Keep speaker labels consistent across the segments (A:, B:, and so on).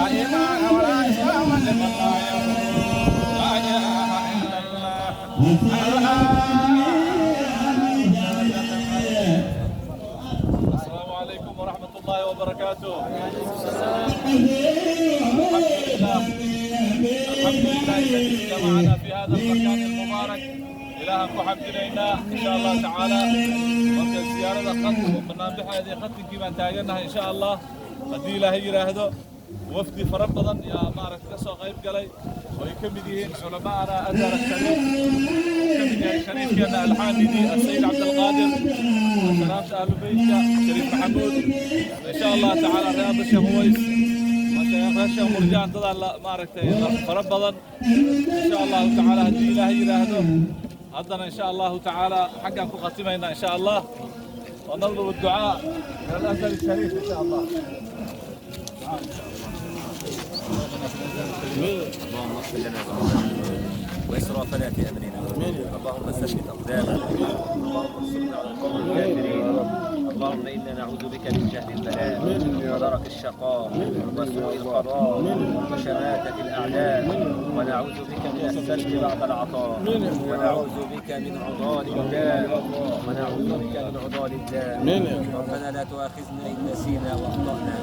A: إيمان ولا إسلام لمن لا يقول لا إله إلا الله. السلام عليكم ورحمة الله وبركاته. الحمد لله الذي جمعنا في هذا المكان المبارك. إلهك وحمدنا إن شاء الله تعالى. وفي زيارة خط وبرنامج هذه خط كما تاجرنا إن شاء الله. قد إلهي يراهده وفدي فربضا يا مارك كسو غيب قلي ويكمدين علماءنا أزهر الشريف وكمدين الشريف كان الحامدي السيد عبد القادر وسلام أهل البيت شريف محمود إن شاء الله تعالى رياض الشيخ ويس وشيخ الشيخ مرجان تضع مارك فربضا إن شاء الله تعالى هدي إلهي يراهده. أيضا إن شاء الله تعالى حقا قسمينا إن شاء الله ونطلب الدعاء من الأزهر الشريف إن شاء الله.
B: اللهم اغفر لنا واسرافنا في امرنا. اللهم ثبت اقدامنا. اللهم انصرنا على القوم الكافرين. اللهم انا نعوذ بك من جهل البلاء ودرك الشقاء وسوء القضاء وشماتة الاعداء ونعوذ بك من السلب بعد العطاء ونعوذ بك من عضال الداء ونعوذ بك من عضال الداء. ربنا لا تؤاخذنا ان نسينا واخطانا.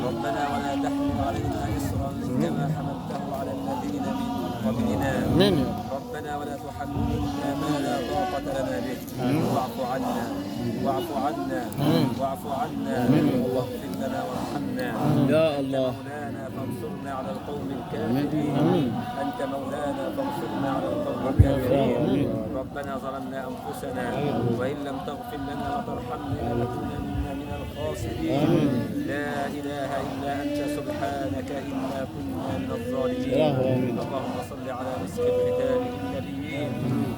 B: ربنا ولا تحمل علينا إصرا كما حملته على الذين من قبلنا. ربنا ولا تحملنا ما لا طاقة لنا به. واعف عنا واعف عنا واعف عنا واغفر لنا وارحمنا. يا الله مولانا فانصرنا على القوم الكافرين. أنت مولانا فانصرنا على القوم الكافرين. ربنا ظلمنا أنفسنا وإن لم تغفر لنا وترحمنا لنكونن من الخاسرين. لا إله إلا أنت سبحانك إنا كنا من الظالمين. اللهم صل على مسك ختام النبيين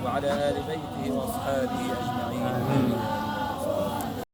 B: وعلى آل بيته وأصحابه أجمعين.